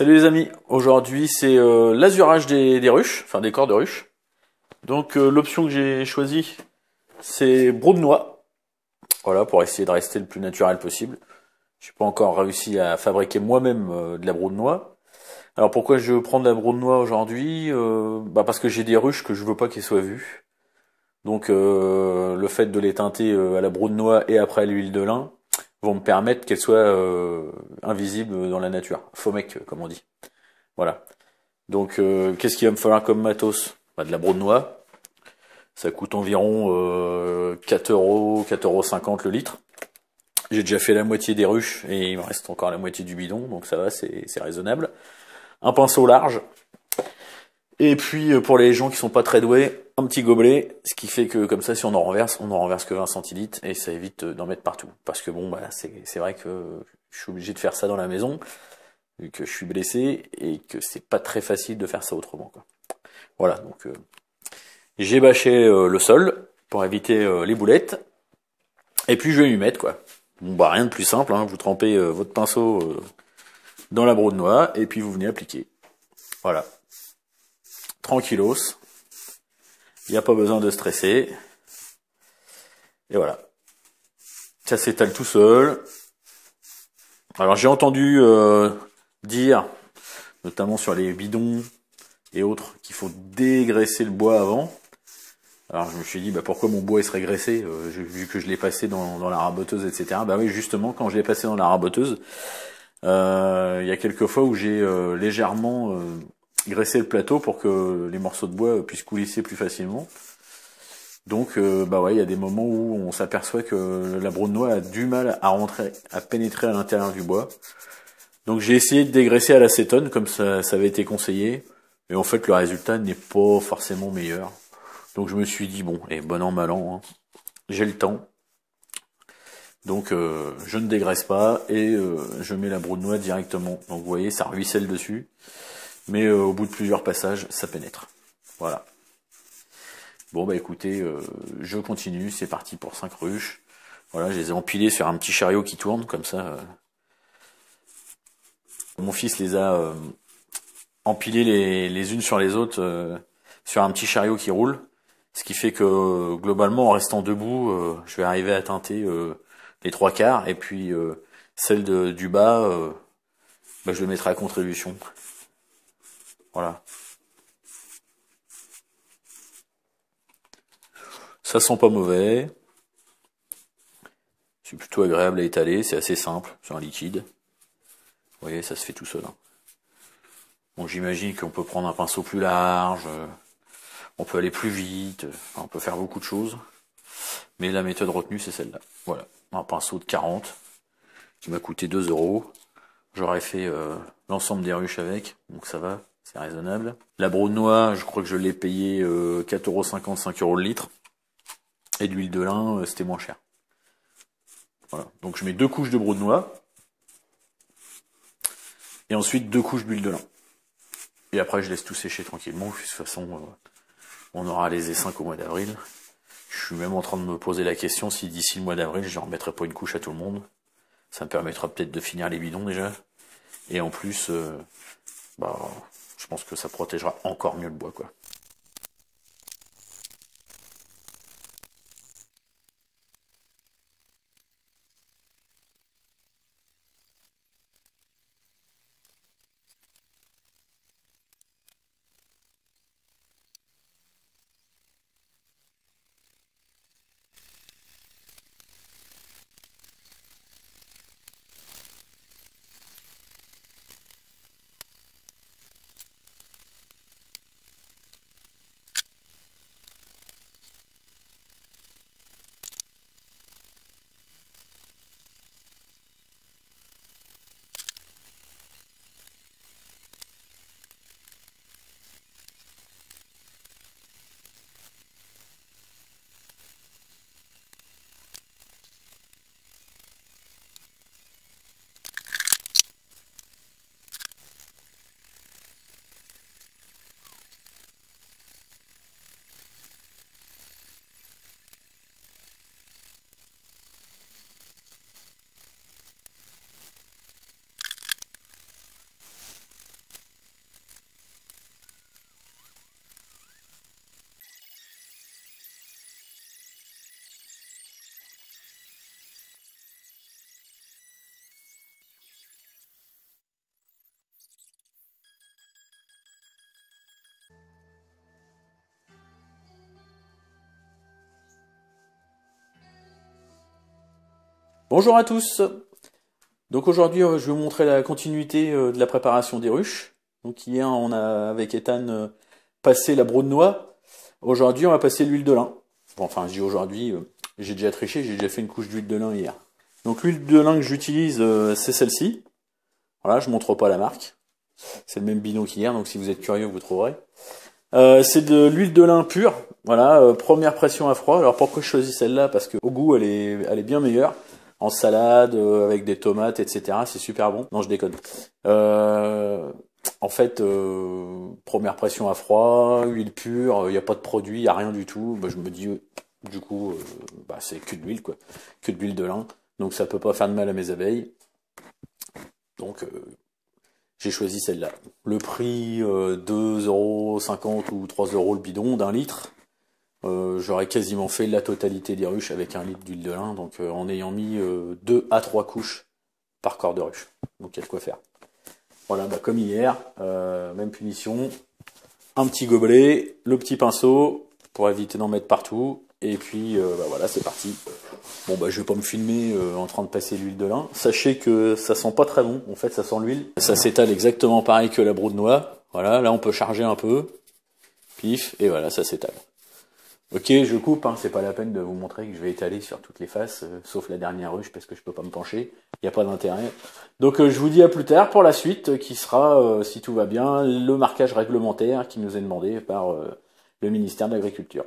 Salut les amis, aujourd'hui c'est l'azurage des ruches, enfin des corps de ruches. Donc l'option que j'ai choisie c'est brou de noix, voilà pour essayer de rester le plus naturel possible. J'ai pas encore réussi à fabriquer moi-même de la broue de noix. Alors pourquoi je prends de la broue de noix aujourd'hui parce que j'ai des ruches que je veux pas qu'elles soient vues. Donc le fait de les teinter à la broue de noix et après à l'huile de lin vont me permettre qu'elles soient invisibles dans la nature, faux mec comme on dit. Voilà. Donc, qu'est-ce qu'il va me falloir comme matos? De la broue de noix. Ça coûte environ 4 euros, 4,50 € le litre. J'ai déjà fait la moitié des ruches et il me reste encore la moitié du bidon, donc ça va, c'est raisonnable. Un pinceau large. Et puis, pour les gens qui sont pas très doués, un petit gobelet, ce qui fait que comme ça, si on en renverse que 20 centilitres et ça évite d'en mettre partout. Parce que bon, c'est vrai que je suis obligé de faire ça dans la maison, vu que je suis blessé et que c'est pas très facile de faire ça autrement, quoi. Voilà, donc j'ai bâché le sol pour éviter les boulettes. Et puis je vais lui mettre quoi. Bon rien de plus simple, hein. Vous trempez votre pinceau dans la broue de noix et puis vous venez appliquer. Voilà. Tranquillos. Il n'y a pas besoin de stresser. Et voilà. Ça s'étale tout seul. Alors j'ai entendu dire, notamment sur les bidons et autres, qu'il faut dégraisser le bois avant. Alors je me suis dit pourquoi mon bois il serait graissé vu que je l'ai passé dans la raboteuse, etc. Bah oui, justement quand je l'ai passé dans la raboteuse, il y a quelques fois où j'ai légèrement graissé le plateau pour que les morceaux de bois puissent coulisser plus facilement. Donc ouais, il y a des moments où on s'aperçoit que la broue de noix a du mal à rentrer, à pénétrer à l'intérieur du bois. Donc j'ai essayé de dégraisser à l'acétone comme ça avait été conseillé, et en fait le résultat n'est pas forcément meilleur. Donc je me suis dit bon, et bon an mal an, hein, j'ai le temps. Donc je ne dégraisse pas et je mets la broue de noix directement. Donc vous voyez, ça ruisselle dessus, mais au bout de plusieurs passages, ça pénètre. Voilà. Bon écoutez, je continue, c'est parti pour 5 ruches. Voilà, je les ai empilées sur un petit chariot qui tourne, comme ça. Mon fils les a empilées les unes sur les autres sur un petit chariot qui roule. Ce qui fait que globalement, en restant debout, je vais arriver à teinter les 3/4, et puis celle du bas, je le mettrai à contribution. Voilà. Ça sent pas mauvais. C'est plutôt agréable à étaler, c'est assez simple, c'est un liquide. Vous voyez, ça se fait tout seul. Hein. Bon, j'imagine qu'on peut prendre un pinceau plus large, on peut aller plus vite, on peut faire beaucoup de choses. Mais la méthode retenue, c'est celle-là. Voilà, un pinceau de 40 qui m'a coûté 2 €. J'aurais fait l'ensemble des ruches avec, donc ça va, c'est raisonnable. La broue de noix, je crois que je l'ai payé 4,50 €, 5 € le litre. Et de l'huile de lin, c'était moins cher. Voilà, donc je mets 2 couches de broue de noix. Et ensuite 2 couches d'huile de lin. Et après je laisse tout sécher tranquillement, de toute façon on aura les essaims au mois d'avril. Je suis même en train de me poser la question si d'ici le mois d'avril je ne remettrai pas une couche à tout le monde. Ça me permettra peut-être de finir les bidons déjà. Et en plus, je pense que ça protégera encore mieux le bois, quoi. Bonjour à tous. Donc aujourd'hui, je vais vous montrer la continuité de la préparation des ruches. Donc hier, on a avec Ethan passé la broue de noix. Aujourd'hui, on va passer l'huile de lin. Bon, enfin, je dis aujourd'hui, j'ai déjà triché, j'ai déjà fait une couche d'huile de lin hier. Donc l'huile de lin que j'utilise, c'est celle-ci. Voilà, je montre pas la marque. C'est le même bidon qu'hier, donc si vous êtes curieux, vous trouverez. C'est de l'huile de lin pure. Voilà, première pression à froid. Alors pourquoi je choisis celle-là? Parce que au goût, elle est bien meilleure. En salade, avec des tomates, etc. C'est super bon. Non, je déconne. En fait, première pression à froid, huile pure, il n'y a pas de produit, il n'y a rien du tout. Bah, je me dis, du coup, c'est que de l'huile, quoi. Que de l'huile de lin. Donc ça peut pas faire de mal à mes abeilles. Donc j'ai choisi celle-là. Le prix, 2,50 € ou 3 € le bidon d'un litre. J'aurais quasiment fait la totalité des ruches avec 1 litre d'huile de lin, donc en ayant mis 2 à 3 couches par corps de ruche. Donc il y a de quoi faire. Voilà, comme hier, même punition. Un petit gobelet, le petit pinceau, pour éviter d'en mettre partout. Et puis voilà, c'est parti. Bon je vais pas me filmer en train de passer l'huile de lin. Sachez que ça sent pas très bon, en fait ça sent l'huile. Ça s'étale exactement pareil que la broue de noix. Voilà, là on peut charger un peu. Pif, et voilà, ça s'étale. Ok, je coupe, hein, c'est pas la peine de vous montrer que je vais étaler sur toutes les faces, sauf la dernière ruche parce que je peux pas me pencher, il n'y a pas d'intérêt. Donc je vous dis à plus tard pour la suite, qui sera, si tout va bien, le marquage réglementaire qui nous est demandé par le ministère de l'Agriculture.